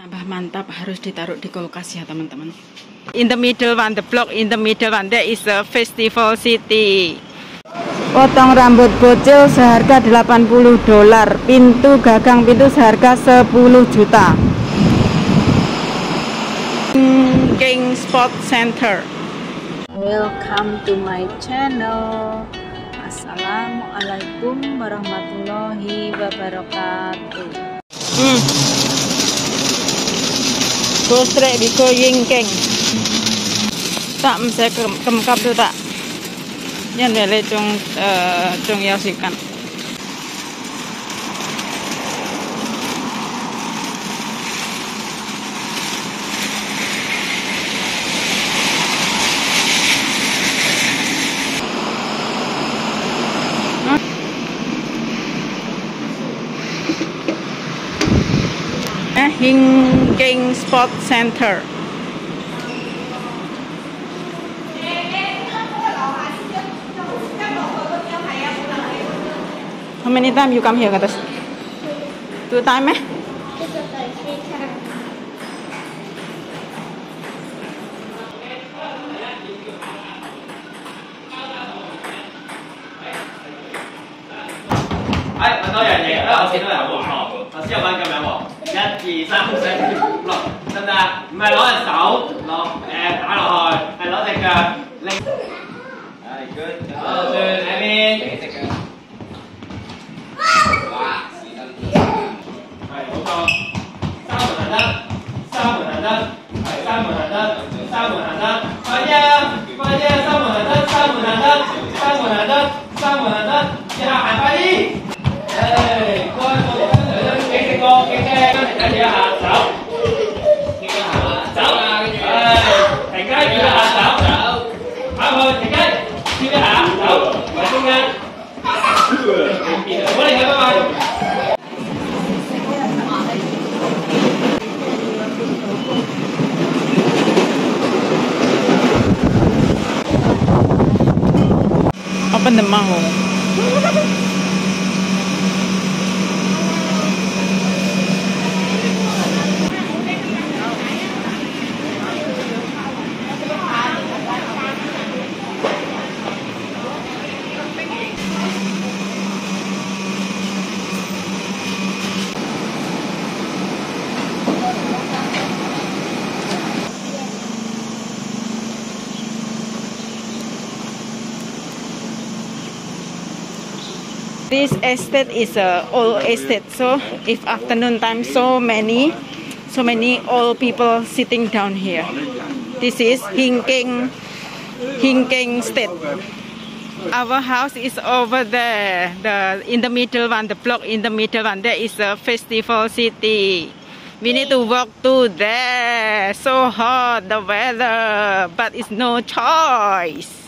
Tambah mantap, harus ditaruh di kulkas ya teman-teman. In the middle one, the block in the middle one, there is a festival city. Potong rambut bocil seharga $80. Pintu gagang pintu seharga 10 juta. King Sport Center. Welcome to my channel. Assalamualaikum warahmatullahi wabarakatuh. Go straight, we go Yingking. Tak mesti kemkap tu tak. Yan beli chung yasikan. King Sport Center. How many times you come here, Katas? 2 times, eh? Ai，揾多樣嘢，我見到有喎，頭先有揾咁樣喎，1、2、3、4、5、6，得唔得？唔係攞隻手打落去，係攞隻腳拎。係 good， 好，轉喺邊？幾隻腳？哇，屎燈。係冇錯，三門行得，三門行得，係三門行得，三門行得，快啲啊！快啲啊！三門行得，三門行得，三門行得，三門行得，以下行快啲！幾隻個，幾隻，跟住一下走，停一下走，停雞，叫一下走，跑去停雞，跳一下走，埋中間，好嚟嘅，拜拜。Open the mouth. This estate is a old estate, so if afternoon time, so many old people sitting down here. This is Yingking State. Our house is over there. In the middle one, the block in the middle one, there is a festival city. We need to walk to there. So hot the weather, but it's no choice.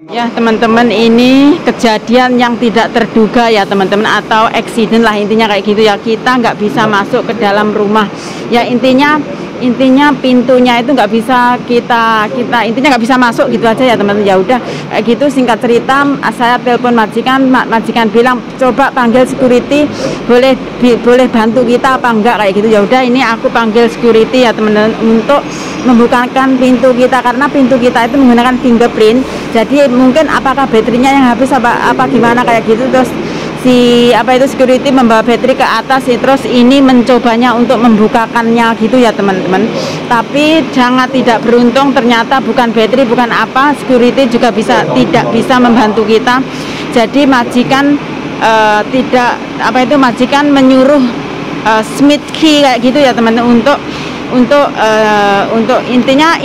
Ya teman-teman, ini kejadian yang tidak terduga ya teman-teman, atau accident lah intinya kayak gitu ya. Kita nggak bisa masuk ke dalam rumah ya, intinya pintunya itu nggak bisa kita intinya nggak bisa masuk gitu aja ya teman-teman. Ya udah kayak gitu, singkat cerita saya telepon majikan bilang coba panggil security, boleh bantu kita apa enggak kayak gitu. Ya udah, ini aku panggil security ya teman-teman untuk membukakan pintu kita, karena pintu kita itu menggunakan fingerprint. Jadi mungkin apakah baterainya yang habis apa gimana kayak gitu. Terus security membawa baterai ke atas sih, terus ini mencobanya untuk membukakannya gitu ya teman-teman. Tapi tidak beruntung, ternyata bukan baterai, bukan apa, security juga tidak bisa membantu kita. Jadi majikan majikan menyuruh Smith key kayak gitu ya teman-teman, untuk intinya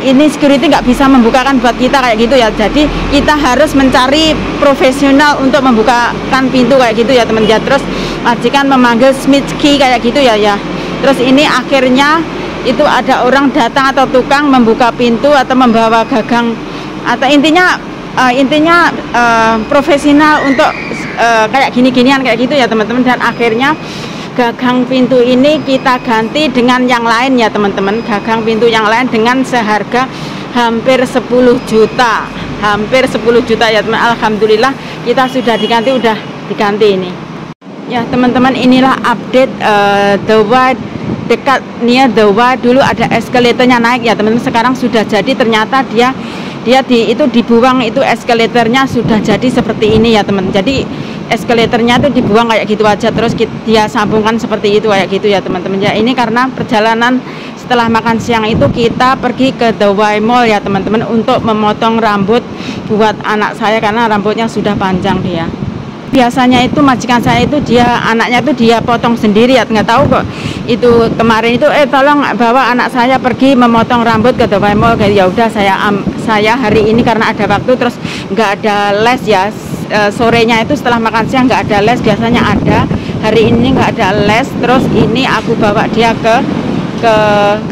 ini security nggak bisa membukakan buat kita kayak gitu ya. Jadi kita harus mencari profesional untuk membukakan pintu kayak gitu ya teman ya. Terus majikan memanggil Smith key kayak gitu ya. Terus ini akhirnya itu ada orang datang atau tukang membuka pintu atau membawa gagang, atau intinya profesional untuk kayak ginian kayak gitu ya teman-teman. Dan akhirnya gagang pintu ini kita ganti dengan yang lain ya teman-teman. Gagang pintu yang lain dengan seharga hampir 10 juta. Hampir 10 juta ya teman. Alhamdulillah kita sudah diganti ini. Ya teman-teman, inilah update the white dekat near the Y dulu ada eskalatornya naik ya teman-teman, sekarang sudah jadi, ternyata dia itu dibuang, itu eskalatornya sudah jadi seperti ini ya teman. Jadi eskalatornya itu dibuang kayak gitu aja, terus dia sambungkan seperti itu kayak gitu ya teman-teman ya. Ini karena perjalanan setelah makan siang itu kita pergi ke The Y Mall ya teman-teman untuk memotong rambut buat anak saya karena rambutnya sudah panjang dia. Biasanya itu majikan saya itu anaknya itu dia potong sendiri ya, nggak tahu kok itu kemarin itu tolong bawa anak saya pergi memotong rambut ke The Y Mall. Ya udah saya hari ini karena ada waktu, terus nggak ada les ya, sorenya itu setelah makan siang nggak ada les, biasanya ada, hari ini nggak ada les. Terus ini aku bawa dia ke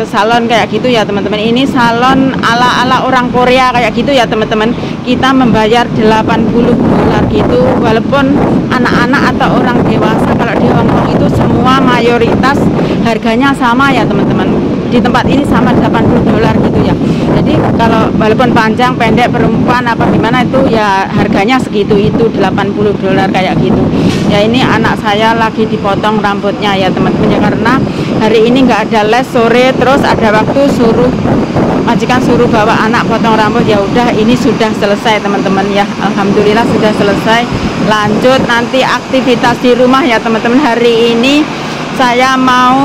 salon kayak gitu ya teman-teman. Ini salon ala orang Korea kayak gitu ya teman-teman. Kita membayar $80 gitu, walaupun anak-anak atau orang dewasa kalau di Hong Kong itu semua mayoritas harganya sama ya teman-teman. Di tempat ini sama $80 gitu ya. Jadi kalau walaupun panjang, pendek, perempuan apa gimana itu ya harganya segitu, itu $80 kayak gitu. Ya ini anak saya lagi dipotong rambutnya ya teman-teman ya, karena hari ini nggak ada les sore, terus ada waktu majikan suruh bawa anak potong rambut. Ya udah, ini sudah selesai teman-teman ya, alhamdulillah sudah selesai. Lanjut nanti aktivitas di rumah ya teman-teman. Hari ini saya mau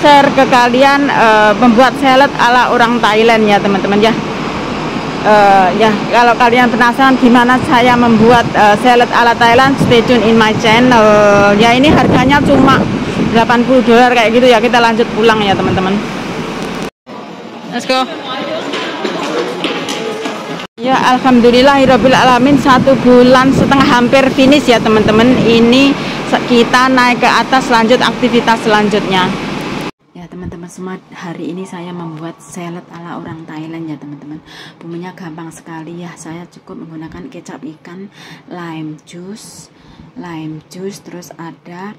share ke kalian membuat salad ala orang Thailand ya teman-teman ya. Ya kalau kalian penasaran gimana saya membuat salad ala Thailand, stay tune in my channel ya. Ini harganya cuma $80 kayak gitu ya. Kita lanjut pulang ya teman-teman. Let's go. Ya alhamdulillahirabbil alamin, 1,5 bulan hampir finish ya teman-teman. Ini kita naik ke atas, lanjut aktivitas selanjutnya. Ya teman-teman semua, hari ini saya membuat salad ala orang Thailand ya teman-teman. Bumbunya gampang sekali ya. Saya cukup menggunakan kecap ikan, lime juice, terus ada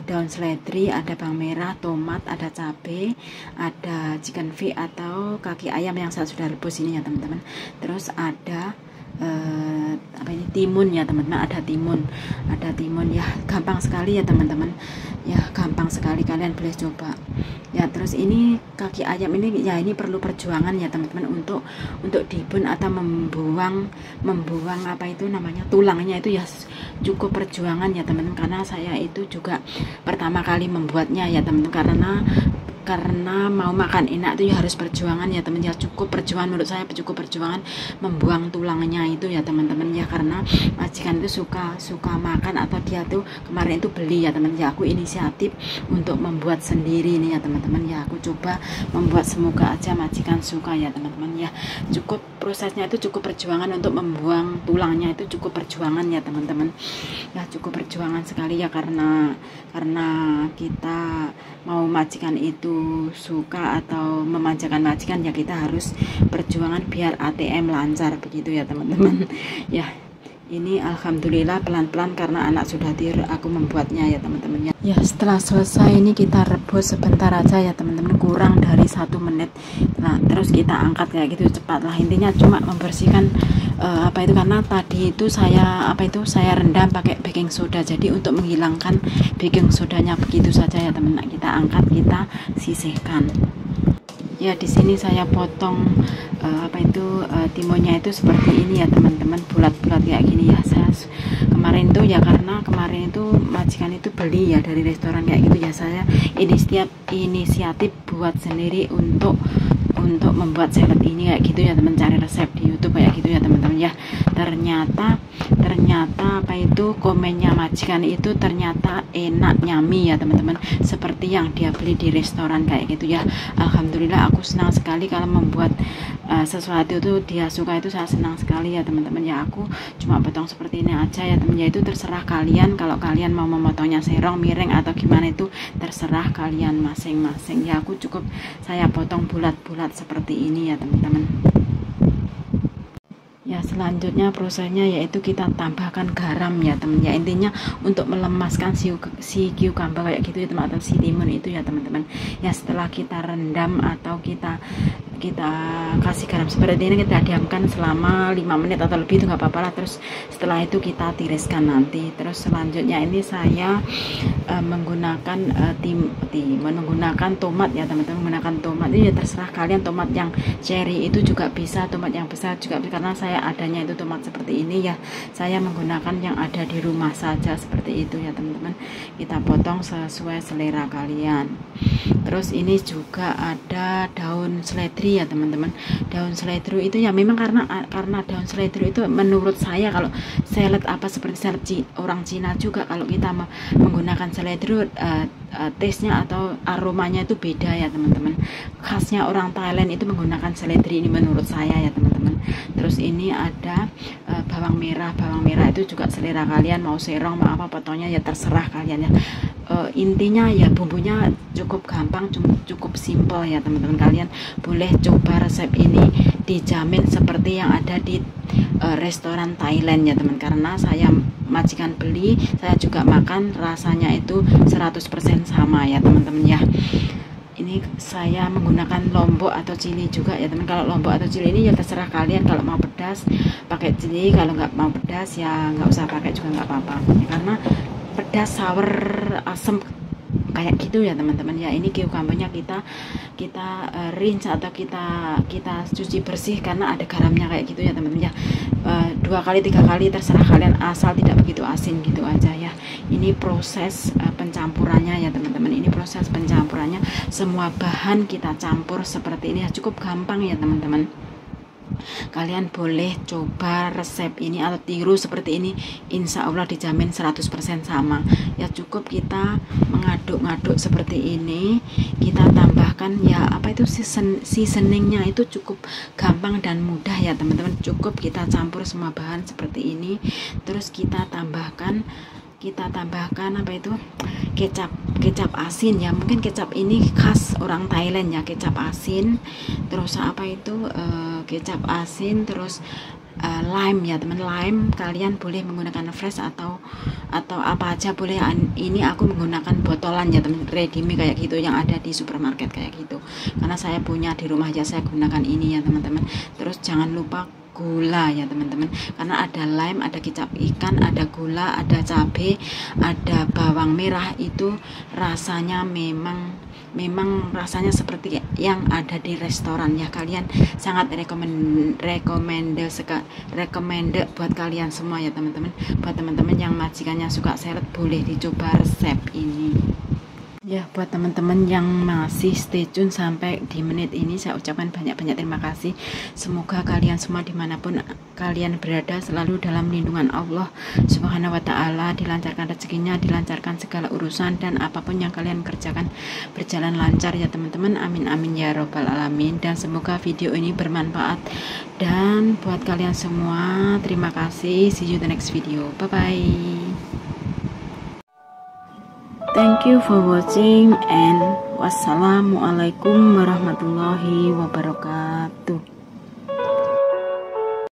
daun seledri, ada bawang merah, tomat, ada cabai, ada chicken feet atau kaki ayam yang saya sudah rebus ini ya teman-teman. Terus ada timun ya teman-teman, ada timun ya. Gampang sekali ya teman-teman ya, gampang sekali, kalian boleh coba ya. Terus ini kaki ayam ini ya, ini perlu perjuangan ya teman-teman untuk dibun atau membuang apa itu namanya, tulangnya itu ya, cukup perjuangan ya teman-teman. Karena saya itu juga pertama kali membuatnya ya teman-teman, karena mau makan enak itu ya harus perjuangan ya teman ya. Cukup perjuangan, menurut saya cukup perjuangan membuang tulangnya itu ya teman-teman ya. Karena majikan itu suka makan, atau dia tuh kemarin itu beli ya teman ya. Aku inisiatif untuk membuat sendiri ini ya teman-teman ya. Aku coba membuat, semoga aja majikan suka ya teman-teman ya. Cukup prosesnya itu cukup perjuangan, untuk membuang tulangnya itu cukup perjuangan ya teman-teman ya. Cukup perjuangan sekali ya, karena kita mau majikan itu suka atau memanjakan majikan ya, kita harus perjuangan biar ATM lancar begitu ya teman-teman ya. Ini alhamdulillah pelan-pelan karena anak sudah tidur aku membuatnya ya teman-teman ya. Ya setelah selesai ini kita rebus sebentar aja ya teman-teman, kurang dari 1 menit. Nah terus kita angkat kayak gitu, cepat lah. Intinya cuma membersihkan karena tadi itu saya rendam pakai baking soda, jadi untuk menghilangkan baking sodanya begitu saja ya teman-teman. Kita angkat, kita sisihkan. Ya di sini saya potong timunnya itu seperti ini ya teman-teman, bulat-bulat kayak gini ya. Saya kemarin tuh ya, karena kemarin itu majikan itu beli ya dari restoran kayak gitu ya. Saya inisiatif buat sendiri untuk membuat salad ini kayak gitu ya teman, cari resep di YouTube kayak gitu ya teman-teman ya. Ternyata komennya majikan itu ternyata enak, nyami ya teman-teman, seperti yang dia beli di restoran kayak gitu ya. Alhamdulillah aku senang sekali kalau membuat sesuatu itu dia suka, itu saya senang sekali ya teman-teman ya. Aku cuma potong seperti ini aja ya teman ya. Itu terserah kalian, kalau kalian mau memotongnya serong, miring atau gimana itu terserah kalian masing-masing ya. Aku cukup saya potong bulat-bulat seperti ini ya teman-teman ya. Selanjutnya prosesnya yaitu kita tambahkan garam ya teman ya. Intinya untuk melemaskan si cucumber kayak gitu ya teman, atau si timun itu ya teman-teman ya. Setelah kita rendam atau kita kita kasih garam seperti ini, kita diamkan selama 5 menit atau lebih, itu nggak apa-apa lah. Terus setelah itu kita tiriskan nanti. Terus selanjutnya ini saya menggunakan menggunakan tomat ya teman-teman. Menggunakan tomat ini ya terserah kalian, tomat yang cherry itu juga bisa, tomat yang besar juga bisa, karena saya adanya itu tomat seperti ini ya. Saya menggunakan yang ada di rumah saja seperti itu ya teman-teman. Kita potong sesuai selera kalian. Terus ini juga ada daun seledri ya teman-teman. Daun seledri itu ya memang karena daun seledri itu menurut saya kalau salad apa seperti salad orang Cina juga, kalau kita menggunakan seledri taste-nya atau aromanya itu beda ya teman-teman. Khasnya orang Thailand itu menggunakan seledri ini menurut saya ya teman-teman. Terus ini ada bawang merah itu juga selera kalian, mau serong mau apa potongnya ya terserah kalian ya. Intinya ya bumbunya cukup gampang, cukup simple ya teman-teman. Kalian boleh coba resep ini, dijamin seperti yang ada di restoran Thailand ya teman, karena saya majikan beli, saya juga makan, rasanya itu 100% sama ya teman-teman ya. Ini saya menggunakan lombok atau cili juga ya teman. Kalau lombok atau cili ini ya terserah kalian, kalau mau pedas pakai cili, kalau nggak mau pedas ya nggak usah pakai juga nggak apa-apa ya, karena pedas, sour, asam kayak gitu ya teman-teman ya. Ini cucumbernya kita rinse atau kita cuci bersih karena ada garamnya kayak gitu ya teman-teman ya. 2 kali 3 kali terserah kalian, asal tidak begitu asin gitu aja ya. Ini proses pencampurannya ya teman-teman. Ini proses pencampurannya, semua bahan kita campur seperti ini ya, cukup gampang ya teman-teman. Kalian boleh coba resep ini atau tiru seperti ini, insya Allah dijamin 100% sama ya. Cukup kita mengaduk-ngaduk seperti ini, kita tambahkan ya apa itu seasoningnya, itu cukup gampang dan mudah ya teman-teman. Cukup kita campur semua bahan seperti ini, terus kita tambahkan apa itu, kecap asin ya. Mungkin kecap ini khas orang Thailand ya, kecap asin. Terus apa itu kecap asin, terus lime ya teman, lime kalian boleh menggunakan fresh atau apa aja boleh. Ini aku menggunakan botolan ya teman, ready mix kayak gitu yang ada di supermarket kayak gitu, karena saya punya di rumah aja, saya gunakan ini ya teman-teman. Terus jangan lupa gula ya teman-teman, karena ada lime, ada kecap ikan, ada gula, ada cabai, ada bawang merah. Itu rasanya memang rasanya seperti yang ada di restoran ya. Kalian sangat recommended buat kalian semua ya teman-teman. Buat teman-teman yang majikannya suka salad, boleh dicoba resep ini ya. Buat teman-teman yang masih stay tune sampai di menit ini, saya ucapkan banyak-banyak terima kasih. Semoga kalian semua dimanapun kalian berada selalu dalam lindungan Allah Subhanahu wa ta'ala, dilancarkan rezekinya, dilancarkan segala urusan, dan apapun yang kalian kerjakan berjalan lancar ya teman-teman. Amin amin ya robbal alamin. Dan semoga video ini bermanfaat, dan buat kalian semua terima kasih. See you the next video. Bye bye. Thank you for watching, and wassalamualaikum warahmatullahi wabarakatuh.